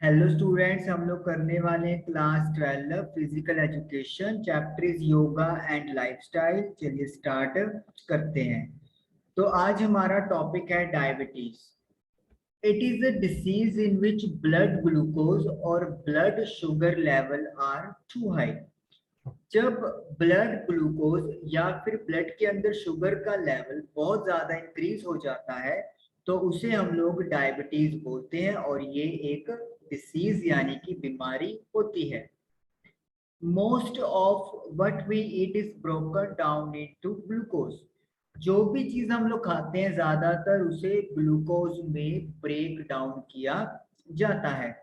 Hello students, हम लोग करने वाले हैं class 12 physical education. Chapter is yoga and lifestyle. चलिए स्टार्ट करते हैं। तो आज हमारा टॉपिक है diabetes. It is a disease in which blood glucose और blood sugar level are too high. जब ब्लड ग्लूकोज या फिर ब्लड के अंदर शुगर का लेवल बहुत ज्यादा इंक्रीज हो जाता है तो उसे हम लोग डायबिटीज बोलते हैं, और ये एक डिसीज यानी कि बीमारी होती है। Most of what we eat is broken down into glucose. जो भी चीज हम लोग खाते हैं ज्यादातर उसे ग्लूकोज में ब्रेक डाउन किया जाता है।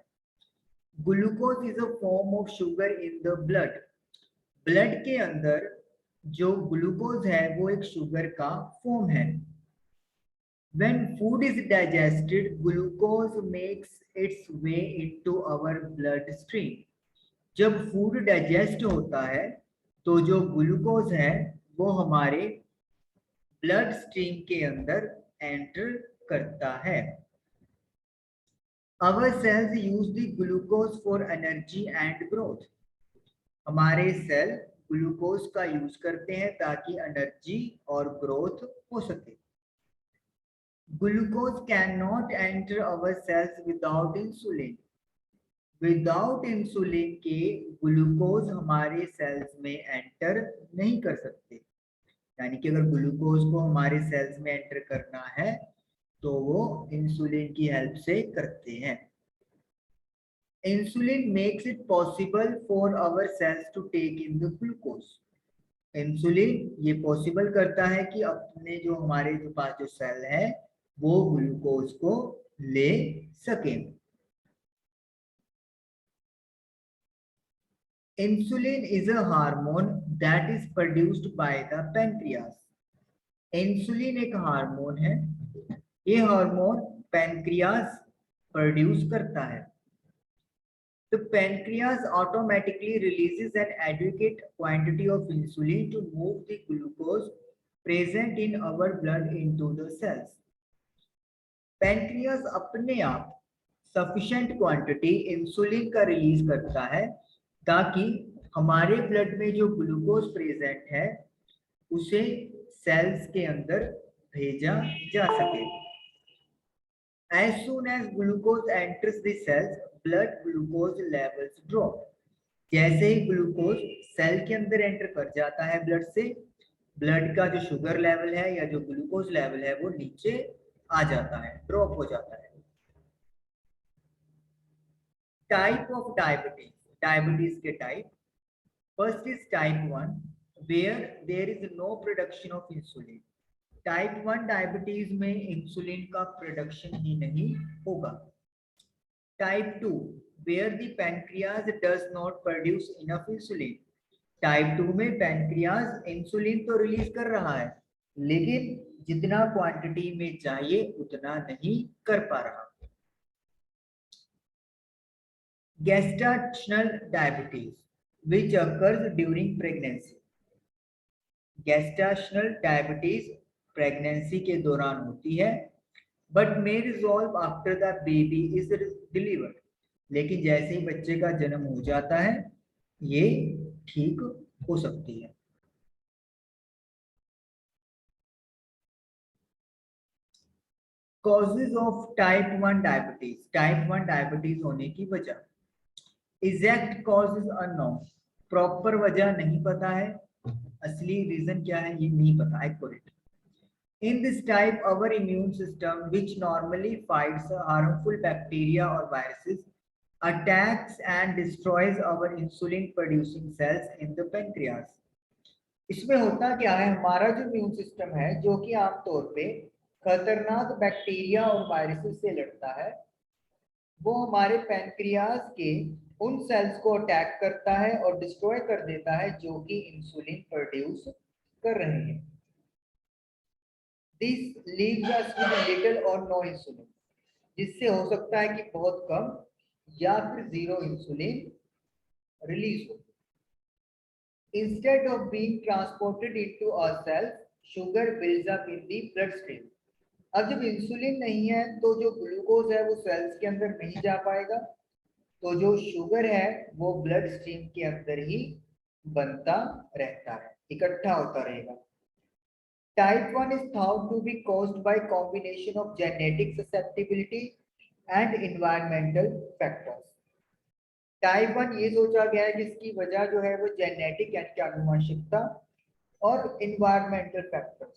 Glucose is a form of sugar in the blood. Blood के अंदर जो ग्लूकोज है वो एक शुगर का फॉर्म है। When food is digested, glucose makes its way into our bloodstream. जब फूड डाइजेस्ट होता है तो जो ग्लूकोज है वो हमारे ब्लड स्ट्रीम के अंदर एंटर करता है। Our cells use the glucose for energy and growth. हमारे सेल ग्लूकोज का यूज करते हैं ताकि एनर्जी और ग्रोथ हो सके। Glucose cannot enter our cells without insulin. Without insulin के ग्लूकोज हमारे सेल्स में एंटर नहीं कर सकते। यानी कि अगर ग्लूकोज को हमारे सेल्स में एंटर करना है तो वो इंसुलिन की हेल्प से करते हैं। Insulin makes it possible for our cells to take in the glucose. Insulin ये पॉसिबल करता है कि अपने जो हमारे जो पास जो सेल है वो ग्लूकोज को ले सके। Insulin is a hormone that is produced by the pancreas. Insulin एक हार्मोन है, ये हार्मोन पैनक्रियास प्रोड्यूस करता है। The pancreas automatically releases an adequate quantity of insulin to move the glucose present in our blood into the cells. Pancreas अपने आप sufficient quantity insulin का release करता है ताकि हमारे ब्लड में जो ग्लूकोज प्रेजेंट है उसे सेल्स के अंदर भेजा जा सके। As soon as glucose enters the cells, blood glucose levels drop. जैसे ही ग्लूकोज सेल के अंदर एंटर कर जाता है ब्लड से, ब्लड का जो शुगर लेवल है या जो ग्लूकोज लेवल है वो नीचे आ जाता है, ड्रॉप हो जाता है। Type of diabetes. डायबिटीज के type. First is type 1 where there is no production of insulin. Type 1 diabetes में इंसुलिन का प्रोडक्शन ही नहीं होगा। Type 2 where the pancreas does not produce enough insulin. Type 2 में पैनक्रियाज इंसुलिन तो release कर रहा है लेकिन जितना क्वांटिटी में चाहिए उतना नहीं कर पा रहा। Gestational diabetes which occurs during pregnancy. Gestational diabetes pregnancy के दौरान होती है but may resolve after the baby is delivered. लेकिन जैसे ही बच्चे का जन्म हो जाता है ये ठीक हो सकती है। Causes of type 1 diabetes. Type 1 diabetes होने की वजह। Exact cause is unknown. Proper वजह नहीं पता है, असली रीजन क्या है ये नहीं पता accurate. In this type, our immune system, which normally fights harmful bacteria or viruses, attacks and destroys our insulin-producing cells in the pancreas. इसमें होता क्या है, हमारा जो इम्यून सिस्टम है जो कि आमतौर पे खतरनाक बैक्टीरिया और वायरसेस से लड़ता है, वो हमारे पैनक्रियाज के उन सेल्स को अटैक करता है और डिस्ट्रॉय कर देता है जो कि इंसुलिन प्रोड्यूस कर रहे हैं। This leaves us with little or no insulin, जिससे हो सकता है कि बहुत कम या फिर जीरो इंसुलिन रिलीज हो। Instead of being transported into our cells, sugar builds up in the bloodstream. अब जब इंसुलिन नहीं है तो जो ग्लूकोज है वो सेल्स के अंदर नहीं जा पाएगा, तो जो शुगर है वो ब्लड स्ट्रीम के अंदर ही बनता रहता है, इकट्ठा होता रहेगा। Type 1 is thought to be caused by combination of genetic susceptibility and environmental factors. Type 1 ये सोचा गया है कि इसकी वजह जो है वो जेनेटिक यानी कि आनुवंशिकता और इन्वायरमेंटल फैक्टर्स,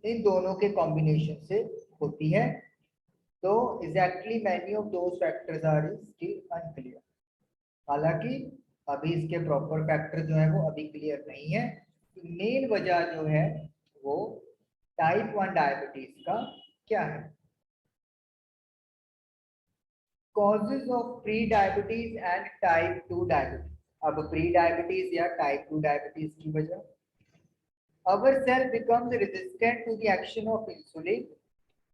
इन दोनों के कॉम्बिनेशन से होती है। तो exactly many of those factors are still unclear. हालांकि अभी इसके प्रॉपर फैक्टर जो है वो अभी क्लियर नहीं है। मेन वजह जो है वो टाइप 1 डायबिटीज का क्या है। Causes of pre diabetes and type 2 diabetes. अब प्री डायबिटीज या टाइप 2 डायबिटीज की वजह, our cell becomes resistant to the action of insulin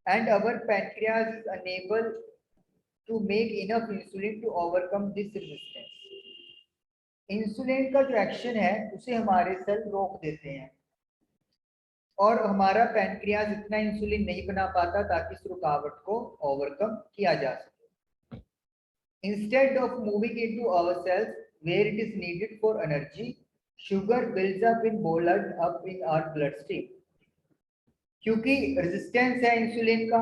and our pancreas is unable to make enough insulin to overcome this resistance. Insulin का जो action है उसे हमारे cell रोक देते हैं और हमारा पैनक्रियाज इतना इंसुलिन नहीं बना पाता ताकि इस रुकावट को ओवरकम किया जा सके। Instead of moving into our cells where it is needed for energy, sugar builds up in blood up in our bloodstream। क्योंकि रेजिस्टेंस है इंसुलिन का,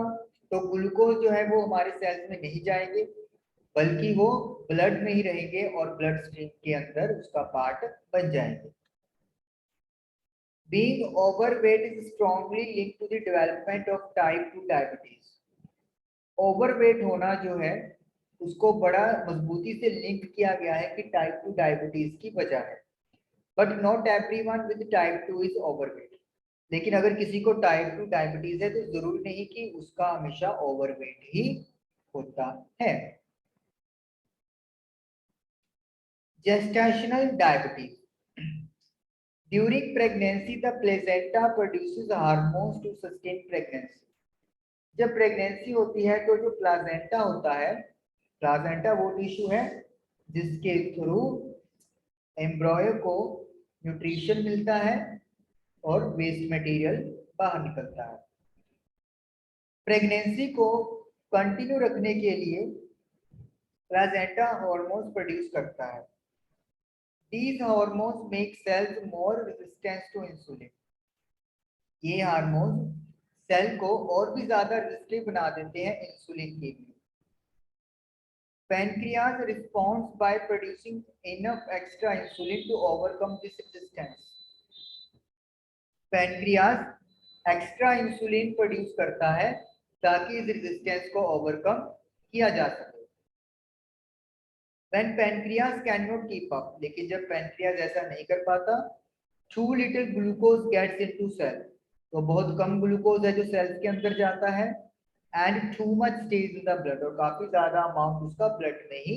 तो ग्लूकोज जो है वो हमारे सेल्स में नहीं जाएंगे बल्कि वो ब्लड में ही रहेंगे और ब्लड स्ट्रीम के अंदर उसका पार्ट बन जाएंगे। Being overweight is strongly linked to the development of type 2 diabetes। Overweight होना जो है उसको बड़ा मजबूती से लिंक किया गया है कि टाइप 2 डायबिटीज की वजह है। But not everyone with type 2 is overweight. लेकिन अगर किसी को टाइप 2 डायबिटीज है तो जरूरी नहीं कि उसका हमेशा ओवरवेट ही होता है। Gestational diabetes। During pregnancy, the placenta produces hormones to sustain pregnancy। जब प्रेगनेंसी होती है तो जो प्लाजेंटा होता है, प्लाजेंटा वो टिश्यू है जिसके थ्रू एम्ब्रॉयो को न्यूट्रिशन मिलता है और वेस्ट मटेरियल बाहर निकलता है। प्रेगनेंसी को कंटिन्यू रखने के लिए प्लाजेंटा हार्मोन्स प्रोड्यूस करता है। These hormones make cells more resistant to insulin। ये हार्मोन सेल को और भी ज्यादा रेजिस्टिव बना देते हैं इंसुलिन के लिए। Pancreas responds by producing enough extra insulin to overcome this resistance। Pancreas extra insulin produce करता है ताकि इस रेजिस्टेंस को ओवरकम किया जा सके। When pancreas cannot keep up, लेकिन जब पैनक्रियाज ऐसा नहीं कर पाता, too little glucose gets into cell, तो बहुत कम ग्लूकोज है जो सेल्स के अंदर जाता है, and too much stays in the blood, और काफी ज्यादा अमाउंट उसका ब्लड में ही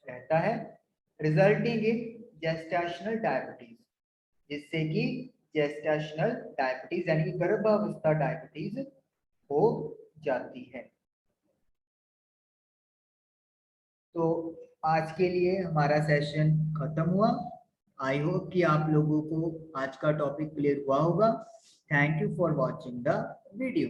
रहता है, resulting in gestational diabetes, जिससे कि gestational diabetes यानी कि गर्भावस्था डायबिटीज हो जाती है। तो आज के लिए हमारा सेशन खत्म हुआ। आई होप कि आप लोगों को आज का टॉपिक क्लियर हुआ होगा। Thank you for watching the video.